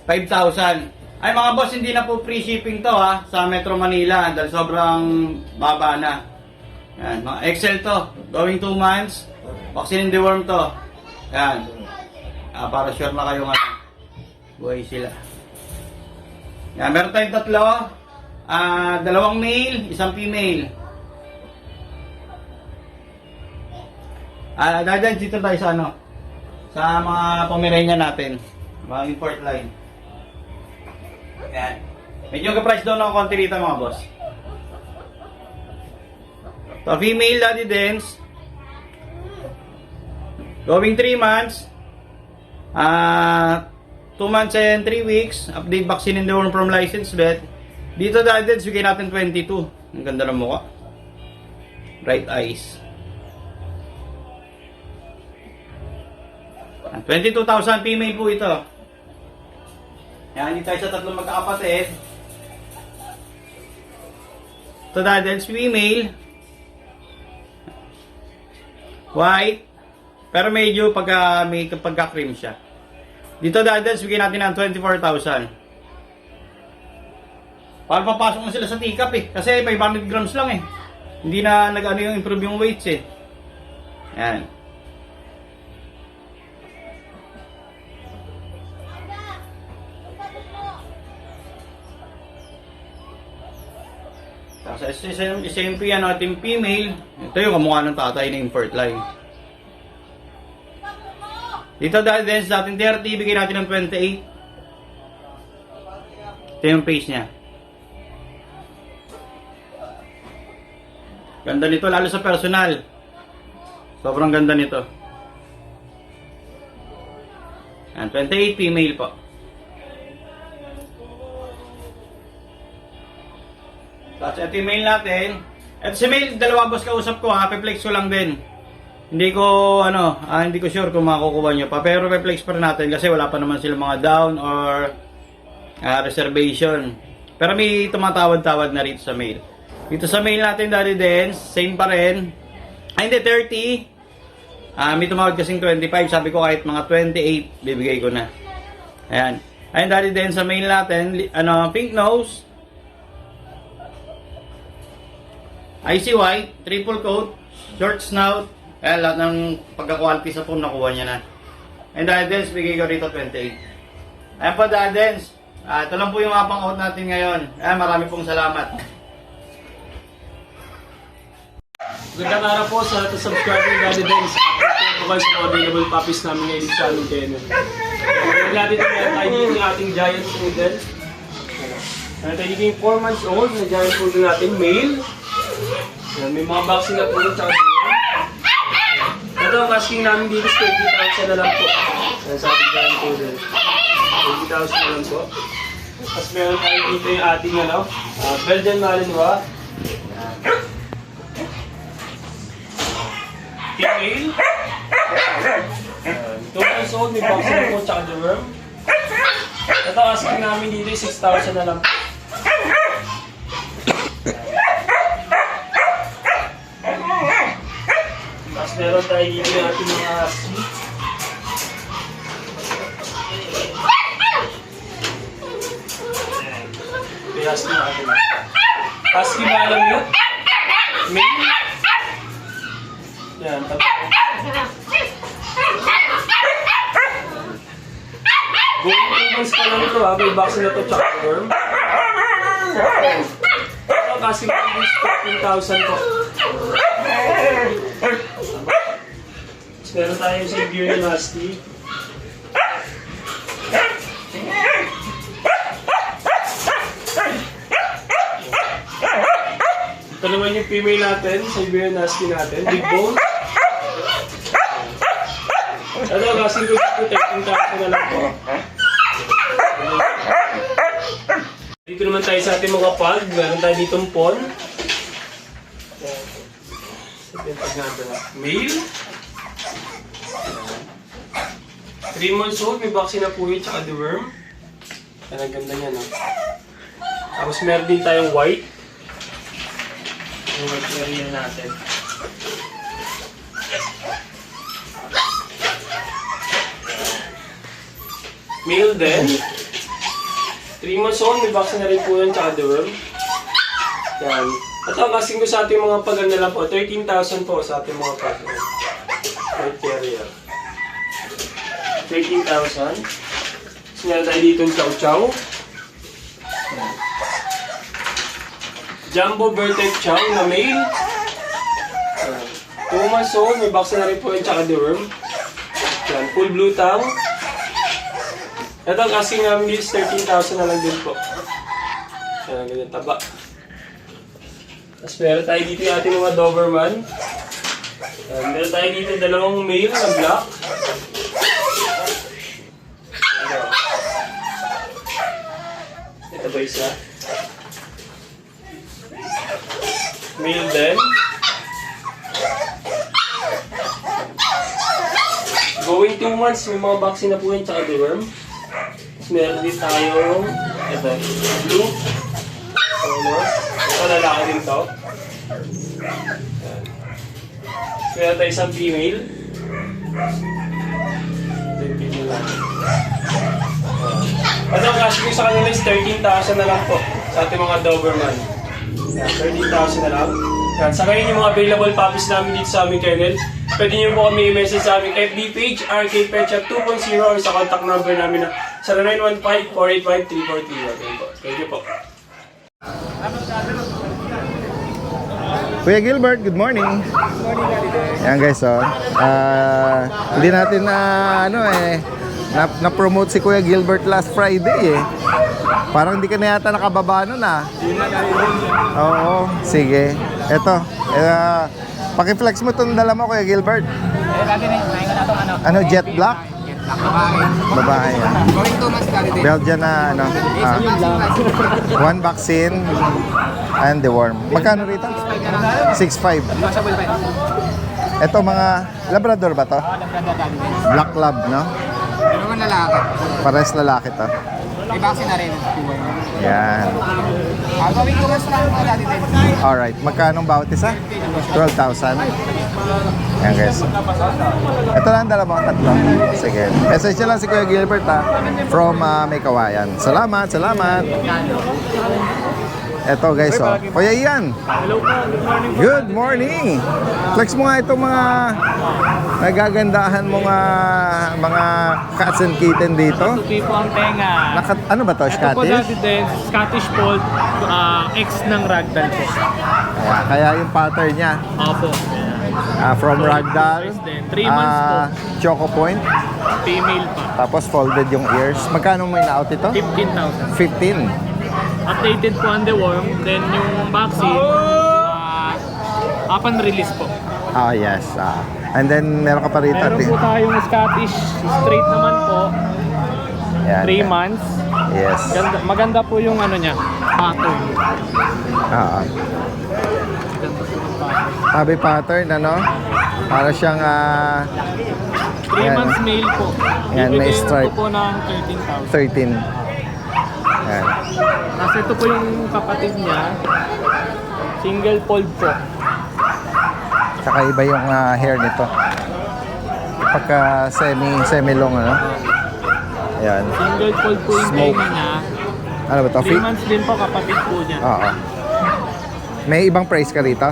Speaker 6: 5,000. Ay mga boss, hindi na po free shipping to ha sa Metro Manila dahil sobrang baba na. Ayan, mga Excel to. Going 2 months. Vaccine and deworm to. Ayan. Para sure na kayo buhay sila. Yan, meron tayong 3. 2 male, 1 female. Dadyan dito tayo sa sa mga Pomeranian natin. Mga import line. Yan. Medyo ka-price down ng konti dito mga boss. So, female Daddy Dens. Going 3 months. 2 months and 3 weeks. Update vaccine and deworm from licensed vet. Dito Daddy Dens, bigay natin 22. Ang ganda ng mukha.
Speaker 8: Bright eyes. 22,000 female po ito. Yan, hindi tayo sa tatlong magkakapatid. Ito Dadens female. White. Pero medyo pagka-cream siya. Dito Dadens, bigyan natin ng 24,000. Para papasok na sila sa teacup eh. Kasi 500 grams lang eh. Hindi na nag-ano yung improve yung weights eh. Yan. Tapos isa yung ating female. Ito yung kamukha ng tatay na import line. Dito dahil din sa ating 30, bigyan natin ng 28. Ito yung face niya. Ganda nito lalo sa personal. Sobrang ganda nito. And 28 female po. Tapos ito yung mail natin. Ito si mail, dalawa boss kausap ko ha. Pe-flex ko lang din. Hindi ko hindi ko sure kung makukuha nyo pa. Pero pe-flex pa rin natin kasi wala pa naman sila mga down or reservation. Pero may tumatawad-tawad na rito sa mail. Dito sa mail natin Daddy Dens, same pa rin. Ay hindi, 30. May tumawad kasing 25. Sabi ko kahit mga 28, bibigay ko na. Ayan. Ayun Daddy Dens, sa mail natin, pink nose. Icy white, triple coat, short snout. Ayan, lahat ng pagka-quality sa foam nakuha niya na. And Daddy Dens, bigay ko rito 28. Ayan po Daddy Dens. Ito lang po yung mga pang-out natin ngayon. Ayan, marami pong salamat.
Speaker 10: Magandang araw po sa subscriber ni Daddy Dens. Ito po sa mga available puppies namin ngayon sa aming kennel. Ngayon natin ito tayo dito yung ating giant poodle. Ngayon tayo dito yung 4 months old na giant poodle natin, male. May mga vaccine na po rin sa ating. Ito ang asking namin dito is 20,000 na lang po. Ngayon sa ating giant poodle. 20,000 na lang po. Tapos meron tayo dito yung ating Belgian Malinois. Female. 2 months old, may vaccine po tsaka deworm. Ito asking namin dito is 6,000 na lang. Tapos meron tayo dito yung ating mga husky. May husky natin. Husky Malamute. Male. Yan, tapos. Going 2 months pa lang ito ha, may vaccine na ito tsaka worm. Ito kasi mag-use 14,000 po. Meron tayong Siberian Husky. Ito naman yung female natin, Siberian Husky natin, big bone. Ito, kasing ko dito, 13,000 na lang po. Dito naman tayo sa ating mga pug. Meron tayo ditong pon. Ito yung pag natin. Male. 3 months old, may vaccine na po yun, tsaka deworm. Yan, ang ganda niya, no? Tapos meron din tayong white. Yung white area natin. Male din. 3 months old, may vaccine na rin po yun, tsaka deworm. Yan. At ang asking ko sa ating mga paganda lang po, 13,000 po sa ating mga paganda. White area. 13,000. Tapos meron tayo dito yung Chow Chow. Jumbo Vertex Chow na male. 2 months old, may vaccine na rin po yung tsaka deworm. Yan, full blue tongue. Ito ang asking namin dito, 13,000 na lang din po. Yan, ang ganyan taba. Tapos meron tayo dito yung ating mga Doberman. Meron tayo dito dalawang male na black. Ito ba isa? Male din. Going 2 months, may mga vaccine na po yun, tsaka deworm. Tapos meron din tayong, ito, blue. Color. Ito, lalaki din to. Ayan. Meron tayo isang female. Ito yung female natin. At ang cash ko sa kanila is 13,000 na lang po sa ating mga Doberman. Yan, 13,000 na lang. Yan, sa ngayon yung mga available puppies namin dito sa aming kennel. Pwede nyo po kami i-message sa aming FB page, RK Pet Shop 2.0 or sa contact number namin na 0915-485-3431. Thank you po.
Speaker 1: Kuya Gilbert, good morning. Yan guys, oh. Hindi natin na-promote si Kuya Gilbert last Friday eh. Parang hindi ka na yata nakababa nun ah. Oo, sige. Eto, paki-flex mo itong dala mo, Kuya Gilbert. Ano, jet black? Babae yan. Belgian na ano. One vaccine and the worm. Magkano rito? 6.5. Ito mga Labrador ba to? Black Lab, no?
Speaker 2: Pero man lalaki.
Speaker 1: Pares lalaki to.
Speaker 2: May vaccine na rin.
Speaker 1: Yan.
Speaker 2: Gawin ko mas lang mga dati din.
Speaker 1: Alright, magkano bawat isa? 12,000. Yan guys. Ito lang dala mo, tatlo. Sige. Message nyo lang si Kuya Gilbert ha. From May Kawayan. Salamat, salamat. Eto guys, oh. Kuya Ian.
Speaker 10: Hello po,
Speaker 1: Good
Speaker 10: good morning po.
Speaker 1: morning. Flex mo nga itong mga nagagandahan mga cats and kitten dito.
Speaker 10: Tupi po ang tenga.
Speaker 1: Ano ba to?
Speaker 10: Ito po
Speaker 1: Scottish?
Speaker 10: dati din, Scottish Fold, X ng Ragdoll po.
Speaker 1: Kaya yung pattern niya.
Speaker 10: Opo.
Speaker 1: From Ragdoll.
Speaker 10: 3 months po.
Speaker 1: Choco Point.
Speaker 10: Female pa.
Speaker 1: Tapos folded yung ears. Magkano may na-out ito?
Speaker 10: 15,000.
Speaker 1: 15.
Speaker 10: Updated po ang deworm. Then yung vaccine, upon release po.
Speaker 1: Yes. And then meron ka pa rito.
Speaker 10: Meron po tayong Scottish straight naman po.
Speaker 1: Yan.
Speaker 10: 3 months.
Speaker 1: Yes.
Speaker 10: Maganda po yung ano niya, pattern.
Speaker 1: Tabi pattern, ano? Para siyang
Speaker 10: 3 months male po.
Speaker 1: Yan, may
Speaker 10: Bibigyan
Speaker 1: stripe.
Speaker 10: ko po ng 13,000.
Speaker 1: 13. Yan.
Speaker 10: Kasi ito po yung kapatid niya. Single fold po.
Speaker 1: Saka iba yung hair nito. Pagka semi-long, ano? Ayan.
Speaker 10: Single fold po yung
Speaker 1: Smoke.
Speaker 10: tenga niya.
Speaker 1: Ano ba to?
Speaker 10: 3 months din po kapatid po niya.
Speaker 1: Oo. May ibang price ka rito?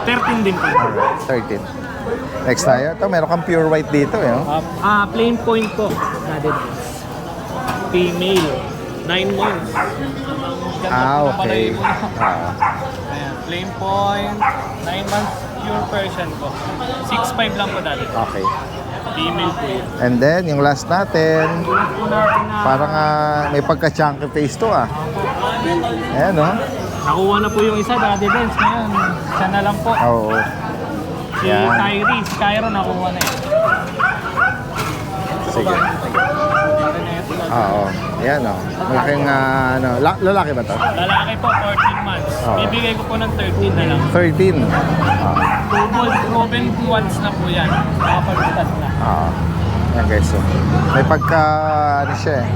Speaker 10: 13 din po.
Speaker 1: Alright, 13. Next tayo. Ito, meron kang pure white dito, eh. No?
Speaker 10: Plain point po. Female. 9 months. Ganda po ng
Speaker 1: Okay.
Speaker 10: balahibo niya. Ayan, plain point. 9 months pure Persian po. 6'5 lang po dati.
Speaker 1: Okay.
Speaker 10: Female po yun.
Speaker 1: And then, yung last natin,
Speaker 10: Po natin na
Speaker 1: parang may pagka-chunky face to, ah. Ayan, no?
Speaker 10: nakuha na po yung isa, Daddy Dance. Ngayon, siya na lang po.
Speaker 1: Oo.
Speaker 10: Si
Speaker 1: Yan.
Speaker 10: Kyrie, si Cairo nakuha na yun.
Speaker 1: Sige. Oo. Ayan, oh. Malaking, lalaki ba to?
Speaker 10: Lalaki po, 14 months.
Speaker 1: Oo.
Speaker 10: Bibigay ko po ng 13 na lang.
Speaker 1: 13.
Speaker 10: Double proven once na po yan. Nakapagbutas na.
Speaker 1: Yan guys, so. May pagka, siya eh.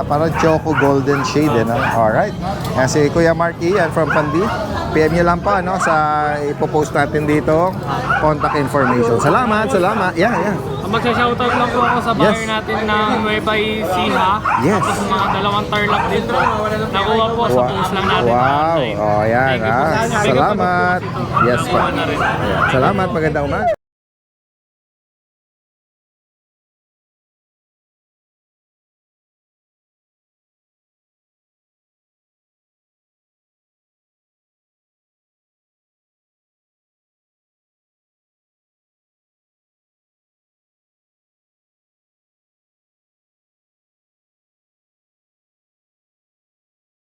Speaker 1: Parang choco golden shade, eh, no? Alright. Yan si Kuya Mark Ian from Pandi. PM nyo lang pa, no? Sa ipopost natin dito. Contact information. Salamat, salamat. Yeah.
Speaker 10: Magsa-shoutout lang po ako sa buyer
Speaker 1: Yes.
Speaker 10: natin ng Nueva Ecija.
Speaker 1: Yes.
Speaker 10: Tapos mga dalawang tarlac din po. Nakuha po sa post lang natin.
Speaker 1: Wow.
Speaker 10: online.
Speaker 1: Oh, yan,
Speaker 10: Thank you po.
Speaker 1: ah.
Speaker 10: Bigyan po
Speaker 1: Salamat.
Speaker 10: po.
Speaker 1: Yes, pa.
Speaker 10: Nakuha na rin.
Speaker 1: Ayan. Salamat. Magandang umaga.